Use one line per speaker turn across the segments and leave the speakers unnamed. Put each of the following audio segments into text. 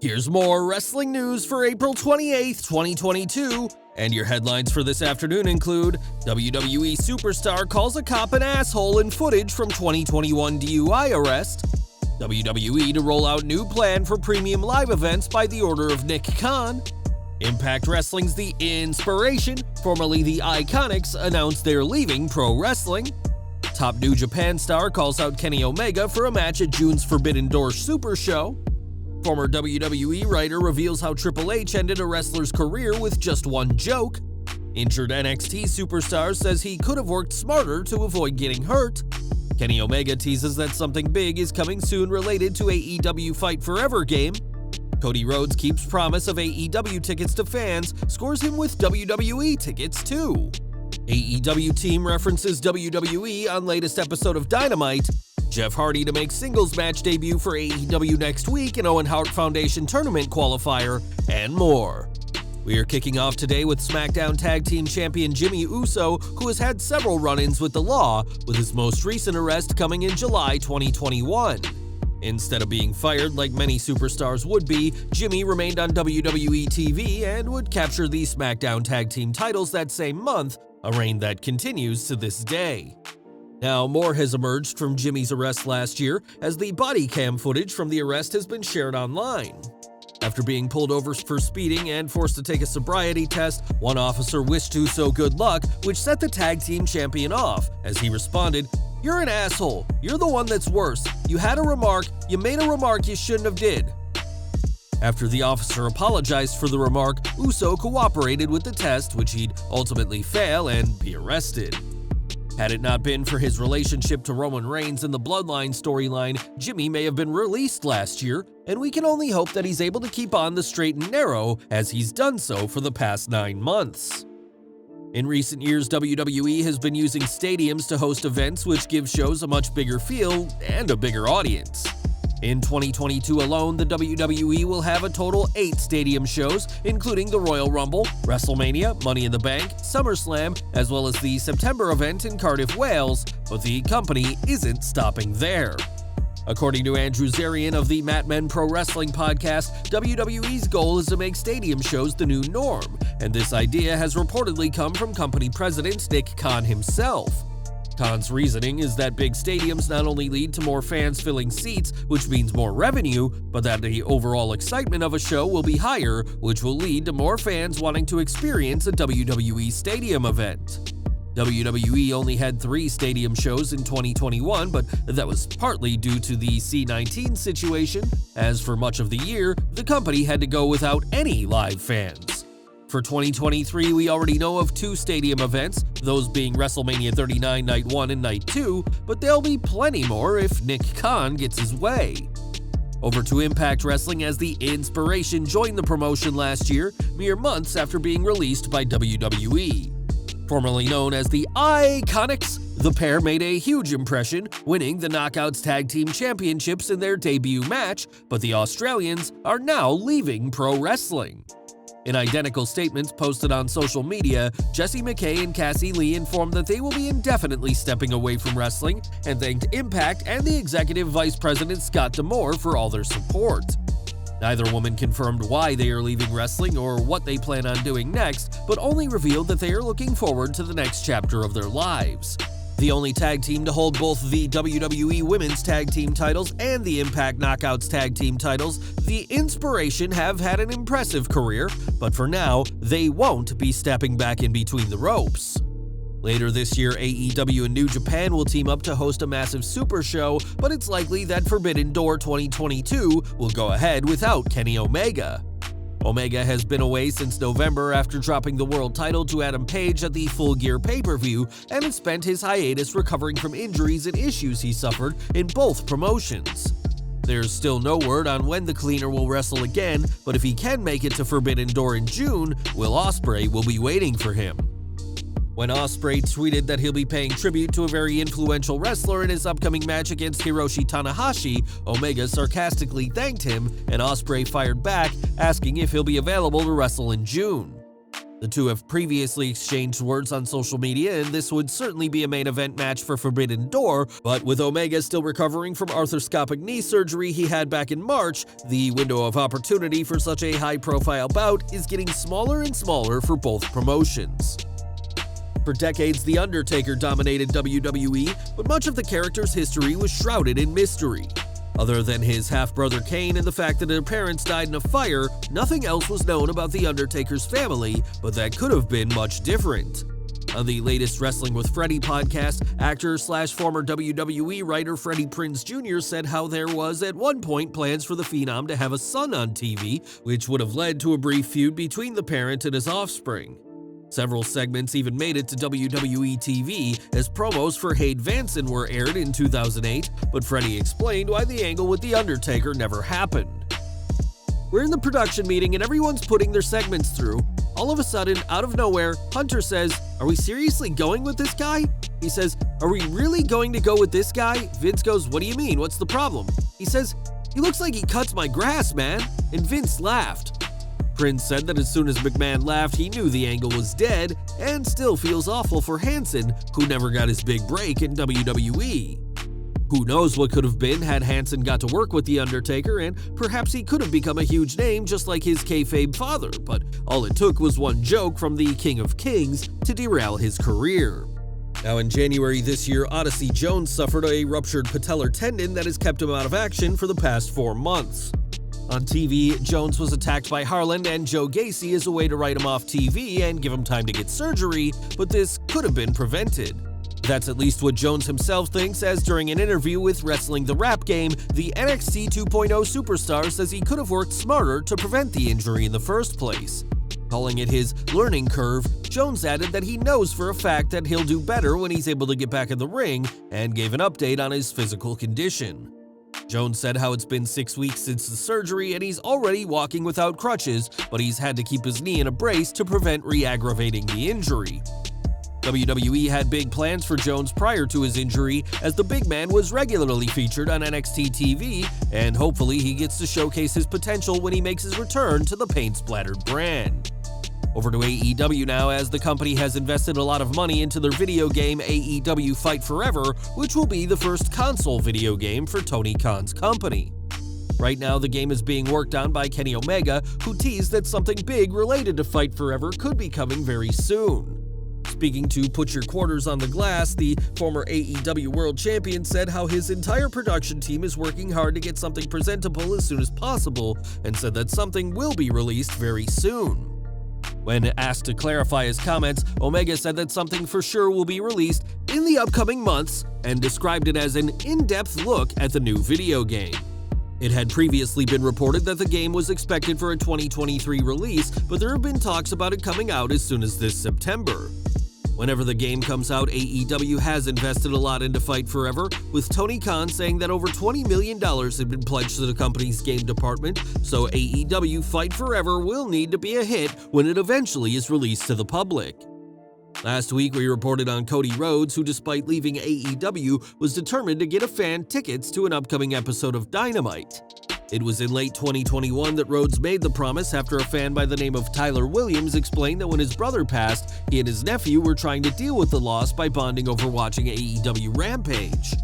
Here's more wrestling news for April 28th, 2022, and your headlines for this afternoon include WWE superstar calls a cop an asshole in footage from 2021 DUI arrest, WWE to roll out new plan for premium live events by the order of Nick Khan, Impact Wrestling's The Iinspiration, formerly the Iiconics, announced they're leaving pro wrestling, top New Japan star calls out Kenny Omega for a match at June's Forbidden Door Supershow, former WWE writer reveals how Triple H ended a wrestler's career with just one joke, injured NXT superstar says he could have worked smarter to avoid getting hurt, Kenny Omega teases that something big is coming soon related to AEW Fight Forever game, Cody Rhodes keeps promise of AEW tickets to fans, scores him with WWE tickets too. AEW team references WWE on latest episode of Dynamite, Jeff Hardy to make singles match debut for AEW next week in Owen Hart Foundation Tournament Qualifier, and more. We are kicking off today with SmackDown Tag Team Champion Jimmy Uso, who has had several run-ins with the law, with his most recent arrest coming in July 2021. Instead of being fired like many superstars would be, Jimmy remained on WWE TV and would capture the SmackDown Tag Team titles that same month, a reign that continues to this day. Now, more has emerged from Jimmy's arrest last year, as the body cam footage from the arrest has been shared online. After being pulled over for speeding and forced to take a sobriety test, one officer wished Uso good luck, which set the tag team champion off, as he responded, "You're an asshole. You're the one that's worse. You had a remark. You made a remark you shouldn't have did." After the officer apologized for the remark, Uso cooperated with the test, which he'd ultimately fail and be arrested. Had it not been for his relationship to Roman Reigns in the Bloodline storyline, Jimmy may have been released last year, and we can only hope that he's able to keep on the straight and narrow as he's done so for the past 9 months. In recent years, WWE has been using stadiums to host events, which give shows a much bigger feel and a bigger audience. In 2022 alone, the WWE will have a total 8 stadium shows, including the Royal Rumble, WrestleMania, Money in the Bank, SummerSlam, as well as the September event in Cardiff, Wales, but the company isn't stopping there. According to Andrew Zarian of the Mat Men Pro Wrestling podcast, WWE's goal is to make stadium shows the new norm, and this idea has reportedly come from company president Nick Khan himself. Khan's reasoning is that big stadiums not only lead to more fans filling seats, which means more revenue, but that the overall excitement of a show will be higher, which will lead to more fans wanting to experience a WWE stadium event. WWE only had 3 stadium shows in 2021, but that was partly due to the C-19 situation, as for much of the year, the company had to go without any live fans. For 2023, we already know of 2 stadium events, those being WrestleMania 39 Night 1 and Night 2, but there'll be plenty more if Nick Khan gets his way. Over to Impact Wrestling, as the Iinspiration joined the promotion last year, mere months after being released by WWE. Formerly known as the Iiconics, the pair made a huge impression, winning the Knockouts Tag Team Championships in their debut match, but the Australians are now leaving pro wrestling. In identical statements posted on social media, Jessie McKay and Cassie Lee informed that they will be indefinitely stepping away from wrestling and thanked Impact and the Executive Vice President Scott D'Amore for all their support. Neither woman confirmed why they are leaving wrestling or what they plan on doing next, but only revealed that they are looking forward to the next chapter of their lives. The only tag team to hold both the WWE Women's Tag Team titles and the Impact Knockouts Tag Team titles, the Iinspiration have had an impressive career, but for now, they won't be stepping back in between the ropes. Later this year, AEW and New Japan will team up to host a massive Super Show, but it's likely that Forbidden Door 2022 will go ahead without Kenny Omega. Omega has been away since November after dropping the world title to Adam Page at the Full Gear pay-per-view, and has spent his hiatus recovering from injuries and issues he suffered in both promotions. There's still no word on when the cleaner will wrestle again, but if he can make it to Forbidden Door in June, Will Ospreay will be waiting for him. When Ospreay tweeted that he'll be paying tribute to a very influential wrestler in his upcoming match against Hiroshi Tanahashi, Omega sarcastically thanked him, and Ospreay fired back, asking if he'll be available to wrestle in June. The two have previously exchanged words on social media, and this would certainly be a main event match for Forbidden Door, but with Omega still recovering from arthroscopic knee surgery he had back in March, the window of opportunity for such a high-profile bout is getting smaller and smaller for both promotions. For decades, The Undertaker dominated WWE, but much of the character's history was shrouded in mystery. Other than his half-brother Kane and the fact that their parents died in a fire, nothing else was known about The Undertaker's family, but that could have been much different. On the latest Wrestling with Freddie podcast, actor/former WWE writer Freddie Prinze Jr. said how there was at one point plans for the Phenom to have a son on TV, which would have led to a brief feud between the parent and his offspring. Several segments even made it to WWE TV, as promos for Hayd Vanson were aired in 2008, but Freddie explained why the angle with The Undertaker never happened. We're in the production meeting and everyone's putting their segments through. All of a sudden, out of nowhere, Hunter says, "Are we seriously going with this guy?" He says, "Are we really going to go with this guy?" Vince goes, "What do you mean? What's the problem?" He says, "He looks like he cuts my grass, man." And Vince laughed. Prinze said that as soon as McMahon laughed, he knew the angle was dead, and still feels awful for Hanson, who never got his big break in WWE. Who knows what could have been had Hanson got to work with The Undertaker, and perhaps he could have become a huge name just like his kayfabe father, but all it took was one joke from the King of Kings to derail his career. Now in January this year, Odyssey Jones suffered a ruptured patellar tendon that has kept him out of action for the past 4 months. On TV, Jones was attacked by Harland and Joe Gacy as a way to write him off TV and give him time to get surgery, but this could have been prevented. That's at least what Jones himself thinks, as during an interview with Wrestling the Rap Game, the NXT 2.0 superstar says he could have worked smarter to prevent the injury in the first place. Calling it his learning curve, Jones added that he knows for a fact that he'll do better when he's able to get back in the ring, and gave an update on his physical condition. Jones said how it's been 6 weeks since the surgery and he's already walking without crutches, but he's had to keep his knee in a brace to prevent re-aggravating the injury. WWE had big plans for Jones prior to his injury, as the big man was regularly featured on NXT TV, and hopefully he gets to showcase his potential when he makes his return to the paint-splattered brand. Over to AEW now, as the company has invested a lot of money into their video game AEW Fight Forever, which will be the first console video game for Tony Khan's company. Right now, the game is being worked on by Kenny Omega, who teased that something big related to Fight Forever could be coming very soon. Speaking to Put Your Quarters on the Glass, the former AEW World Champion said how his entire production team is working hard to get something presentable as soon as possible, and said that something will be released very soon. When asked to clarify his comments, Omega said that something for sure will be released in the upcoming months, and described it as an in-depth look at the new video game. It had previously been reported that the game was expected for a 2023 release, but there have been talks about it coming out as soon as this September. Whenever the game comes out, AEW has invested a lot into Fight Forever, with Tony Khan saying that over $20 million had been pledged to the company's game department, so AEW Fight Forever will need to be a hit when it eventually is released to the public. Last week, we reported on Cody Rhodes, who despite leaving AEW, was determined to get a fan tickets to an upcoming episode of Dynamite. It was in late 2021 that Rhodes made the promise after a fan by the name of Tyler Williams explained that when his brother passed, he and his nephew were trying to deal with the loss by bonding over watching AEW Rampage.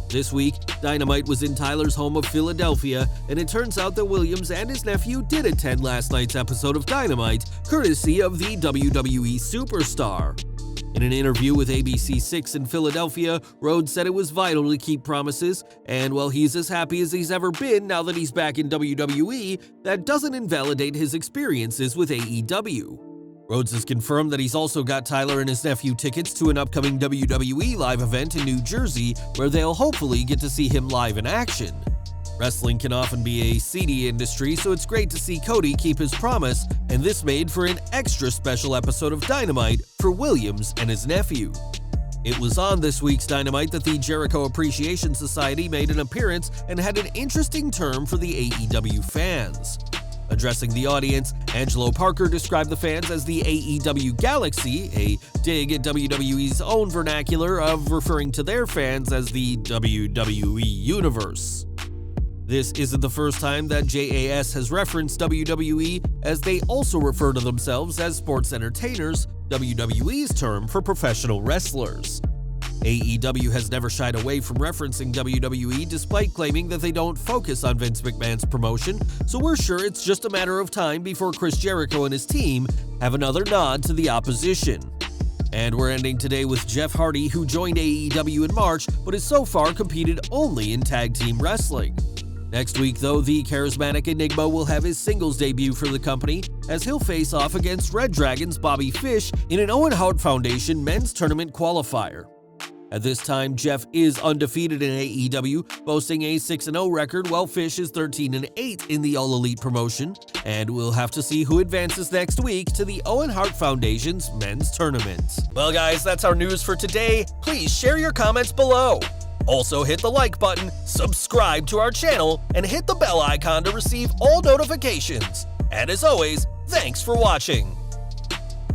This week, Dynamite was in Tyler's home of Philadelphia, and it turns out that Williams and his nephew did attend last night's episode of Dynamite, courtesy of the WWE Superstar. In an interview with ABC6 in Philadelphia, Rhodes said it was vital to keep promises, and while he's as happy as he's ever been now that he's back in WWE, that doesn't invalidate his experiences with AEW. Rhodes has confirmed that he's also got Tyler and his nephew tickets to an upcoming WWE live event in New Jersey, where they'll hopefully get to see him live in action. Wrestling can often be a seedy industry, so it's great to see Cody keep his promise, and this made for an extra special episode of Dynamite for Williams and his nephew. It was on this week's Dynamite that the Jericho Appreciation Society made an appearance and had an interesting term for the AEW fans. Addressing the audience, Angelo Parker described the fans as the AEW Galaxy, a dig at WWE's own vernacular of referring to their fans as the WWE Universe. This isn't the first time that JAS has referenced WWE, as they also refer to themselves as sports entertainers, WWE's term for professional wrestlers. AEW has never shied away from referencing WWE despite claiming that they don't focus on Vince McMahon's promotion, so we're sure it's just a matter of time before Chris Jericho and his team have another nod to the opposition. And we're ending today with Jeff Hardy, who joined AEW in March but has so far competed only in tag team wrestling. Next week, though, the charismatic Enigma will have his singles debut for the company, as he'll face off against Red Dragon's Bobby Fish in an Owen Hart Foundation men's tournament qualifier. At this time, Jeff is undefeated in AEW, boasting a 6-0 record, while Fish is 13-8 in the All Elite promotion, and we'll have to see who advances next week to the Owen Hart Foundation's men's tournament. Well guys, that's our news for today. Please share your comments below. Also hit the like button, subscribe to our channel, and hit the bell icon to receive all notifications. And as always, thanks for watching.